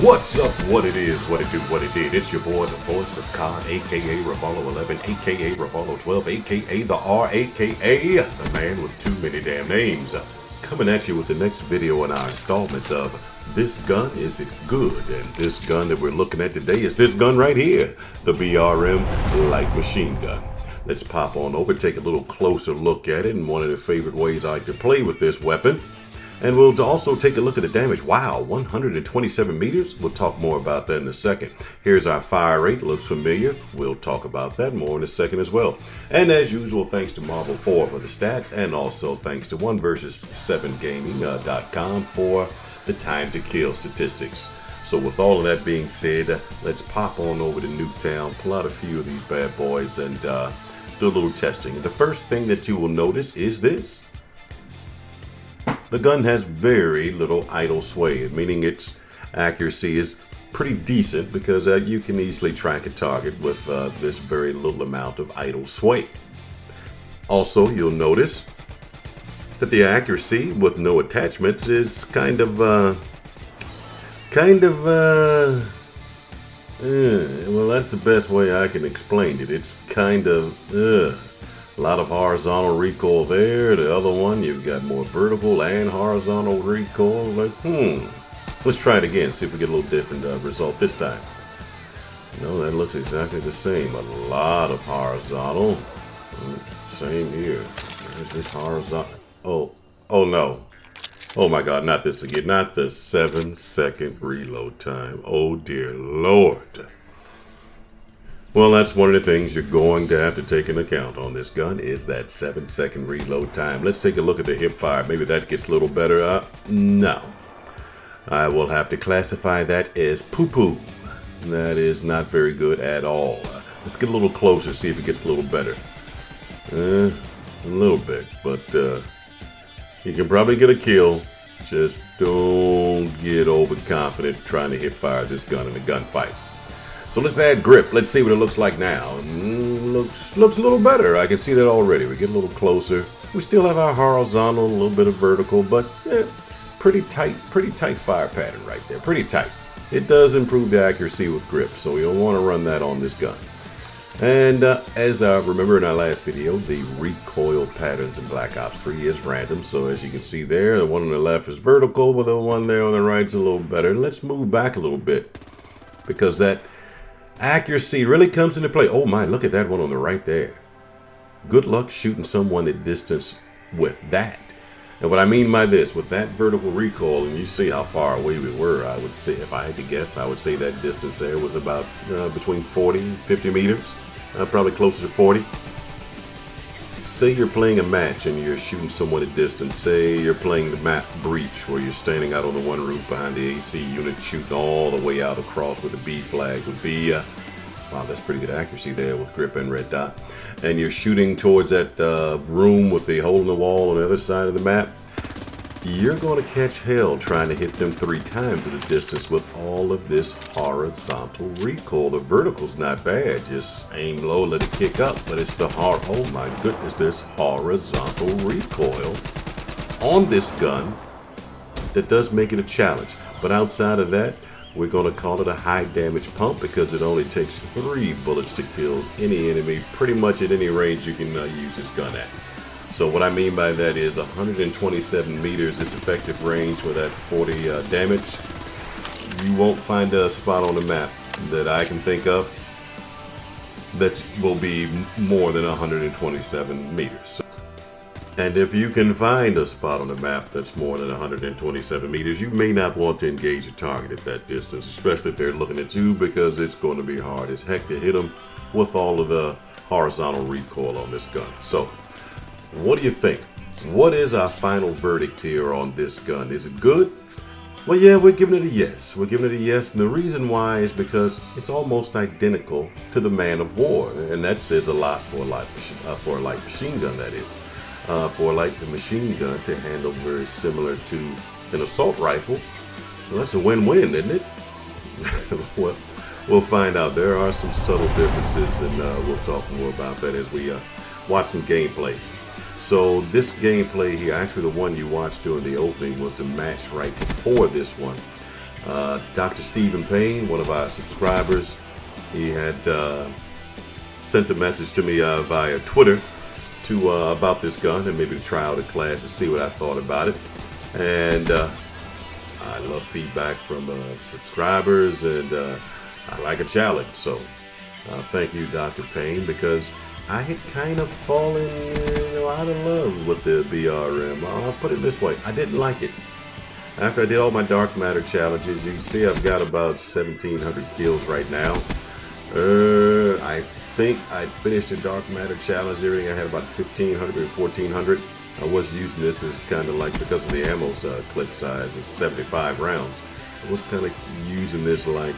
What's up, what it is, what it do, what it did. It's your boy, the voice of COD, aka Revollo 11, aka Revollo 12, aka the R, aka the man with too many damn names. Coming at you with the next video in our installment of This Gun, Is It Good? And this gun that we're looking at today is this gun right here, the BRM light machine gun. Let's pop on over, take a little closer look at it, and one of the favorite ways I like to play with this weapon. And we'll also take a look at the damage. Wow, 127 meters. We'll talk more about that in a second. Here's our fire rate. Looks familiar. We'll talk about that more in a second as well. And as usual, thanks to Marvel 4 for the stats, and also thanks to 1vs7gaming.com for the time to kill statistics. So with all of that being said, let's pop on over to Nuketown, pull out a few of these bad boys, and do a little testing. And the first thing that you will notice is this. The gun has very little idle sway, meaning its accuracy is pretty decent because you can easily track a target with this very little amount of idle sway. Also, you'll notice that the accuracy with no attachments is kind of well, that's the best way I can explain it. It's kind of, a lot of horizontal recoil there. The other one, you've got more vertical and horizontal recoil. Like, let's try it again, see if we get a little different result this time. No, that looks exactly the same. A lot of horizontal. Same here. There's this horizontal. Oh no. Oh my God, not this again. Not the 7-second reload time. Oh dear Lord. Well, that's one of the things you're going to have to take into account on this gun is that 7-second reload time. Let's take a look at the hip fire. Maybe that gets a little better. No. I will have to classify that as poo-poo. That is not very good at all. Let's get a little closer, see if it gets a little better. A little bit, but you can probably get a kill. Just don't get overconfident trying to hip fire this gun in a gunfight. So let's add grip. Let's see what it looks like now. Looks a little better. I can see that already. We get a little closer. We still have our horizontal, a little bit of vertical, but pretty tight fire pattern right there. Pretty tight. It does improve the accuracy with grip, so you'll want to run that on this gun. And as I remember in our last video, the recoil patterns in Black Ops 3 is random. So as you can see there, the one on the left is vertical, but the one there on the right is a little better. Let's move back a little bit because that accuracy really comes into play. Oh my, look at that one on the right there. Good luck shooting someone at distance with that. And what I mean by this, with that vertical recoil, and you see how far away we were, I would say, if I had to guess, I would say that distance there was about between 40 and 50 meters. Probably closer to 40. Say you're playing a match and you're shooting someone at distance. Say you're playing the map Breach, where you're standing out on the one roof behind the AC unit, shooting all the way out across with the B flag would be, wow, that's pretty good accuracy there with grip and red dot. And you're shooting towards that room with the hole in the wall on the other side of the map. You're going to catch hell trying to hit them 3 times at a distance with all of this horizontal recoil. The vertical's not bad. Just aim low, let it kick up. But it's the oh my goodness, this horizontal recoil on this gun that does make it a challenge. But outside of that, we're going to call it a high damage pump because it only takes 3 bullets to kill any enemy pretty much at any range you can use this gun at. So what I mean by that is 127 meters is effective range for that 40 damage. You won't find a spot on the map that I can think of that will be more than 127 meters. And if you can find a spot on the map that's more than 127 meters, you may not want to engage a target at that distance, especially if they're looking at you, because it's going to be hard as heck to hit them with all of the horizontal recoil on this gun. So what do you think? What is our final verdict here on this gun? Is it good? Well, yeah, we're giving it a yes. We're giving it a yes, and the reason why is because it's almost identical to the Man of War, and that says a lot for a light machine gun, that is. For a light machine gun to handle very similar to an assault rifle, well, that's a win-win, isn't it? Well, we'll find out. There are some subtle differences, and we'll talk more about that as we watch some gameplay. So this gameplay here, actually the one you watched during the opening, was a match right before this one. Dr. Stephen Payne, one of our subscribers, he had sent a message to me via Twitter to about this gun and maybe to try out a class and see what I thought about it. And I love feedback from subscribers, and I like a challenge. So thank you, Dr. Payne, because I had kind of fallen out of love with the BRM. I'll put it this way, I didn't like it. After I did all my dark matter challenges, you can see I've got about 1,700 kills right now. I think I finished the dark matter challenge. Everything I had about 1,500 or 1,400. I was using this as kind of like, because of the ammo's clip size is 75 rounds. I was kind of using this like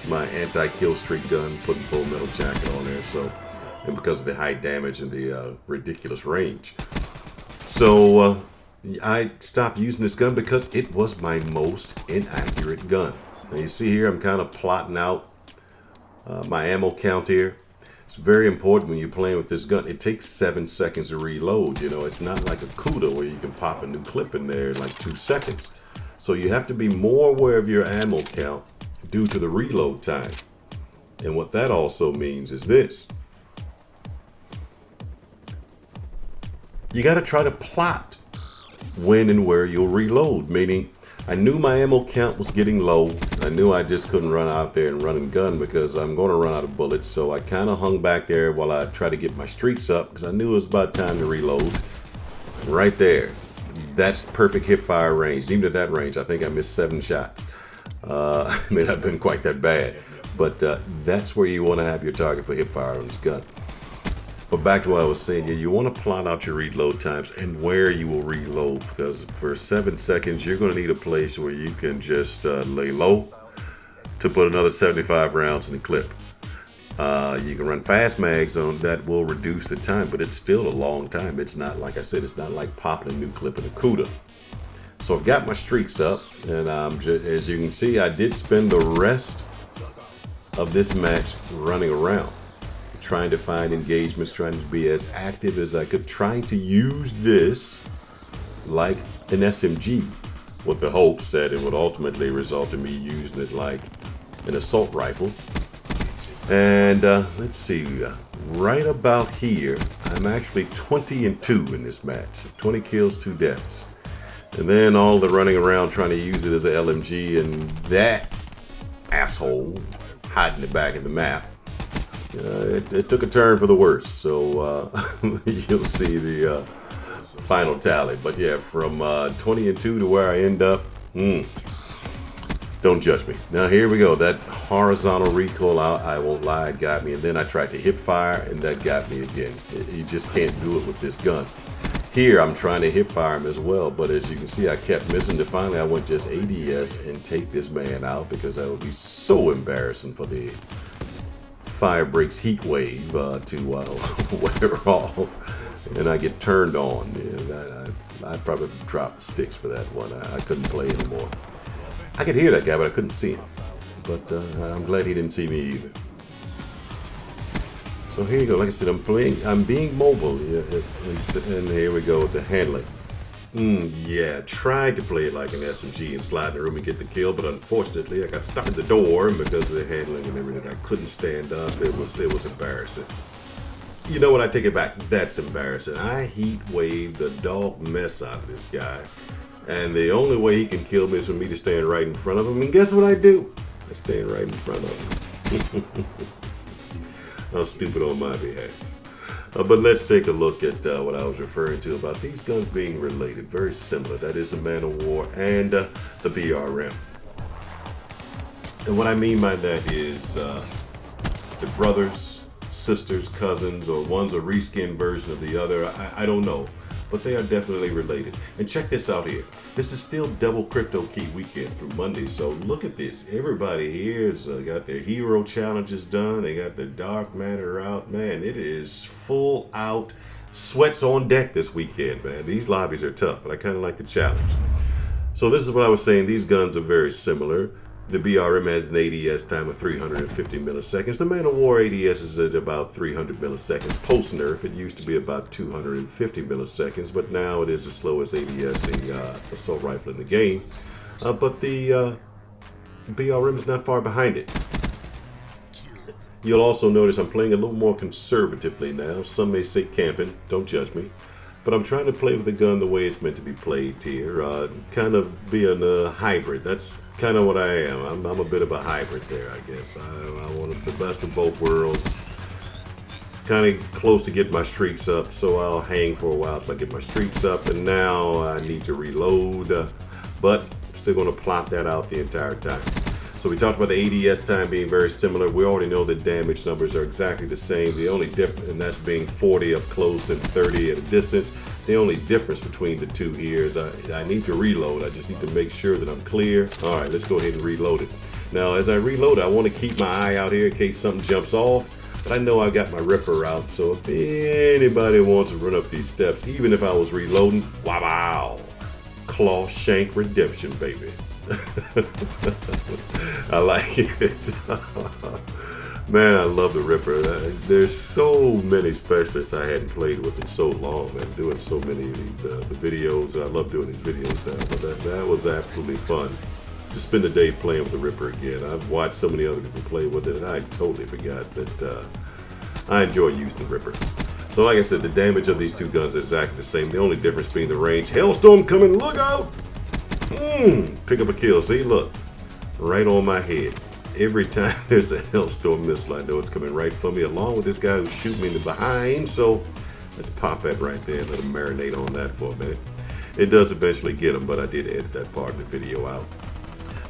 my anti-kill streak gun, putting full metal jacket on there. So, and because of the high damage and the ridiculous range. So I stopped using this gun because it was my most inaccurate gun. Now you see here, I'm kind of plotting out my ammo count here. It's very important when you're playing with this gun. It takes 7 seconds to reload. You know, it's not like a CUDA where you can pop a new clip in there in like 2 seconds. So you have to be more aware of your ammo count due to the reload time. And what that also means is this. You got to try to plot when and where you'll reload, meaning I knew my ammo count was getting low. I knew I just couldn't run out there and run and gun because I'm going to run out of bullets. So I kind of hung back there while I tried to get my streaks up because I knew it was about time to reload. Right there, that's perfect hip fire range. Even at that range, I think I missed 7 shots. I may not have been quite that bad, but that's where you want to have your target for hip fire on this gun. But back to what I was saying, you want to plot out your reload times and where you will reload, because for 7 seconds, you're going to need a place where you can just lay low to put another 75 rounds in the clip. You can run fast mags on that, will reduce the time, but it's still a long time. It's not, like I said, it's not like popping a new clip in a CUDA. So I've got my streaks up, and as you can see, I did spend the rest of this match running around, trying to find engagements, trying to be as active as I could, trying to use this like an SMG with the hopes that it would ultimately result in me using it like an assault rifle. And let's see, right about here, I'm actually 20-2 in this match. 20 kills, 2 deaths. And then all the running around trying to use it as an LMG, and that asshole hiding the back of the map. It took a turn for the worse, so you'll see the final tally. But yeah, from 20-2 to where I end up, don't judge me. Now here we go. That horizontal recoil, I won't lie, it got me. And then I tried to hip fire, and that got me again. You just can't do it with this gun. Here I'm trying to hip fire him as well, but as you can see, I kept missing. To finally, I went just ADS and take this man out, because that would be so embarrassing for the fire breaks heat wave to wear off, and I get turned on. I probably dropped the sticks for that one. I couldn't play anymore. I could hear that guy, but I couldn't see him. But I'm glad he didn't see me either. So here you go. Like I said, I'm being mobile, and here we go with the handling. Yeah, tried to play it like an SMG and slide in the room and get the kill, but unfortunately I got stuck at the door, and because of the handling and everything, I couldn't stand up. It was embarrassing. You know what? I take it back. That's embarrassing. I heat waved the dog mess out of this guy, and the only way he can kill me is for me to stand right in front of him. And guess what I do? I stand right in front of him. I'm stupid on my behalf. But let's take a look at what I was referring to about these guns being related. Very similar. That is the Man of War and the BRM. And what I mean by that is the brothers, sisters, cousins, or one's a reskin version of the other. I don't know. But they are definitely related. And check this out here. This is still double crypto key weekend through Monday. So look at this. Everybody here has got their hero challenges done. They got the dark matter out. Man, it is full out sweats on deck this weekend, man. These lobbies are tough, but I kind of like the challenge. So this is what I was saying. These guns are very similar. The BRM has an ADS time of 350 milliseconds. The Man of War ADS is at about 300 milliseconds. Post-nerf, it used to be about 250 milliseconds, but now it is the slowest ADS assault rifle in the game. but the BRM is not far behind it. You'll also notice I'm playing a little more conservatively now. Some may say camping, don't judge me. But I'm trying to play with the gun the way it's meant to be played here. Kind of being a hybrid. That's kind of what I am. I'm a bit of a hybrid there, I guess. I want the best of both worlds. Kind of close to getting my streaks up, so I'll hang for a while till I get my streaks up. And now I need to reload, but I'm still going to plot that out the entire time. So we talked about the ADS time being very similar. We already know the damage numbers are exactly the same. The only difference, and that's being 40 up close and 30 at a distance. The only difference between the two here is I need to reload. I just need to make sure that I'm clear. All right, let's go ahead and reload it. Now, as I reload, I want to keep my eye out here in case something jumps off. But I know I got my ripper out, so if anybody wants to run up these steps, even if I was reloading, wow, claw shank redemption, baby. I like it. Man, I love the Ripper. There's so many specialists I hadn't played with in so long, and doing so many of the videos. I love doing these videos now, but that was absolutely fun. To spend the day playing with the Ripper again. I've watched so many other people play with it, and I totally forgot that I enjoy using the Ripper. So like I said, the damage of these two guns is exactly the same. The only difference being the range. Hailstorm coming, look out! Pick up a kill. See, look, right on my head. Every time there's a Hailstorm missile, I know it's coming right for me, along with this guy who's shooting me in the behind. So let's pop that right there and let him marinate on that for a minute. It does eventually get him, but I did edit that part of the video out.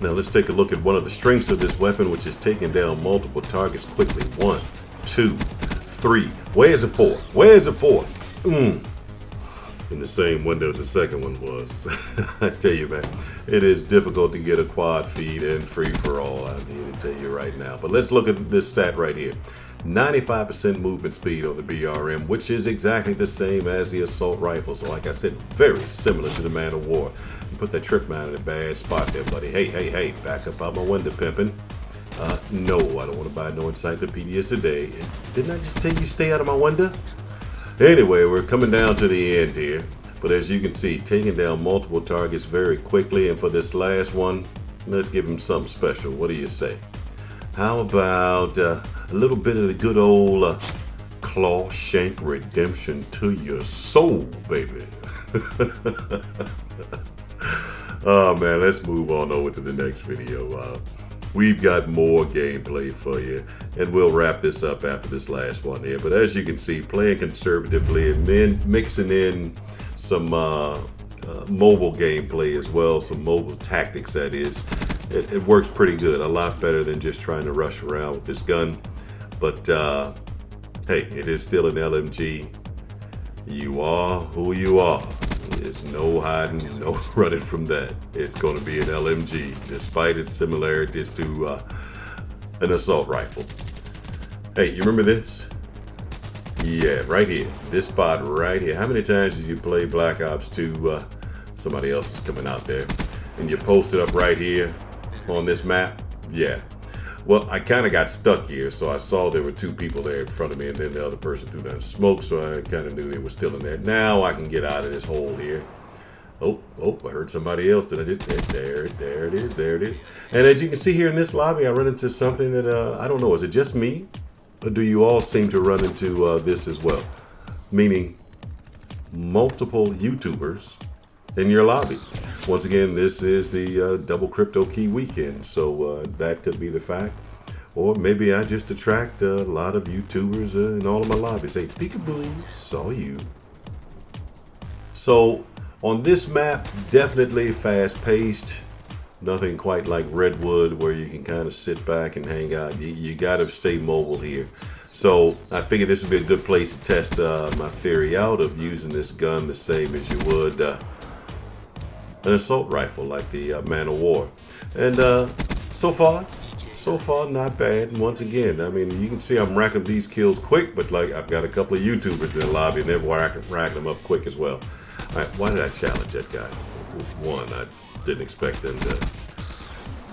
Now let's take a look at one of the strengths of this weapon, which is taking down multiple targets quickly. 1, 2, 3. Where's the 4? Where's the 4? In the same window the second one was. I tell you, man, it is difficult to get a quad feed and free for all. I'm here to tell you right now. But let's look at this stat right here. 95% movement speed on the BRM, which is exactly the same as the assault rifle. So like I said, very similar to the Man of War. You put that trip mount in a bad spot there, buddy. Hey, back up out my window, pimping. No, I don't want to buy no encyclopedias today. Didn't I just tell you stay out of my window? Anyway, we're coming down to the end here, but as you can see, taking down multiple targets very quickly, and for this last one, let's give him something special. What do you say? How about a little bit of the good old claw shank redemption to your soul, baby? Oh man, let's move on over to the next video. We've got more gameplay for you, and we'll wrap this up after this last one here. But as you can see, playing conservatively and then mixing in some mobile gameplay as well, some mobile tactics, that is. It works pretty good, a lot better than just trying to rush around with this gun. But hey, it is still an LMG. You are who you are. There's no hiding, no running from that. It's going to be an LMG, despite its similarities to an assault rifle. Hey, you remember this? Yeah, right here. This spot right here. How many times did you play Black Ops 2? Somebody else is coming out there. And you post it up right here on this map? Yeah. Well, I kind of got stuck here, so I saw there were two people there in front of me, and then the other person threw down smoke, so I kind of knew they were still in there. Now I can get out of this hole here. Oh, I heard somebody else. Did I just? There it is. And as you can see here in this lobby, I run into something that, I don't know, is it just me? Or do you all seem to run into this as well? Meaning multiple YouTubers in your lobbies. Once again, this is the double crypto key weekend, so that could be the fact. Or maybe I just attract a lot of YouTubers in all of my lobbies. Hey, peekaboo, saw you. So on this map, definitely fast-paced. Nothing quite like Redwood where you can kind of sit back and hang out. You got to stay mobile here. So I figured this would be a good place to test my theory out of using this gun the same as you would an assault rifle like the Man of War. And so far not bad. And once again, I mean, you can see I'm racking up these kills quick, but like I've got a couple of YouTubers in the lobby and they're racking them up quick as well. All right, why did I challenge that guy? One, I didn't expect them to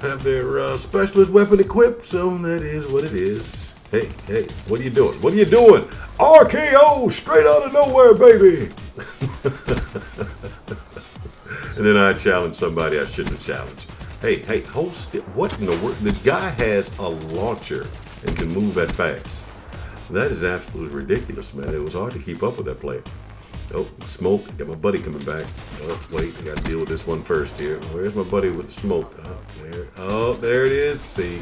have their specialist weapon equipped, so that is what it is. Hey, what are you doing? What are you doing? RKO straight out of nowhere, baby. And then I challenged somebody I shouldn't have challenged. Hey, hold still. What in the world? The guy has a launcher and can move that fast. That is absolutely ridiculous, man. It was hard to keep up with that player. Oh, smoke. Got my buddy coming back. Oh, wait, I got to deal with this one first here. Where's my buddy with the smoke? There it is. See,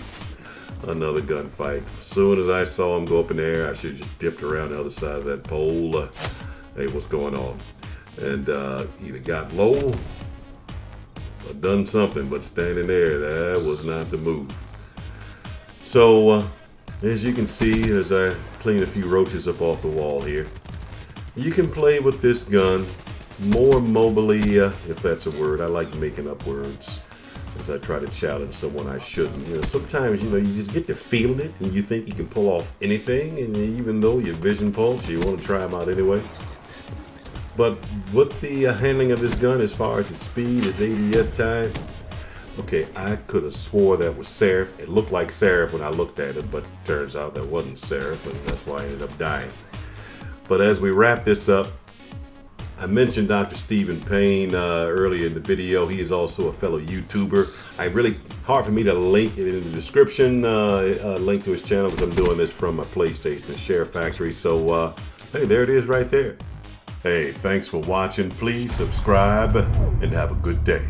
another gunfight. As soon as I saw him go up in the air, I should have just dipped around the other side of that pole. Hey, what's going on? And either got low or done something, but standing there, that was not the move. So, as you can see, as I clean a few roaches up off the wall here, you can play with this gun more mobily, if that's a word. I like making up words as I try to challenge someone I shouldn't. You know, sometimes, you just get to feeling it and you think you can pull off anything, and even though your vision pulse, you want to try them out anyway. But with the handling of this gun, as far as its speed, its ADS time, okay, I could have swore that was Seraph. It looked like Seraph when I looked at it, but turns out that wasn't Seraph, and that's why I ended up dying. But as we wrap this up, I mentioned Dr. Stephen Payne earlier in the video. He is also a fellow YouTuber. Hard for me to link it in the description, link to his channel, because I'm doing this from my PlayStation, the SHAREfactory. So, hey, there it is right there. Hey, thanks for watching. Please subscribe and have a good day.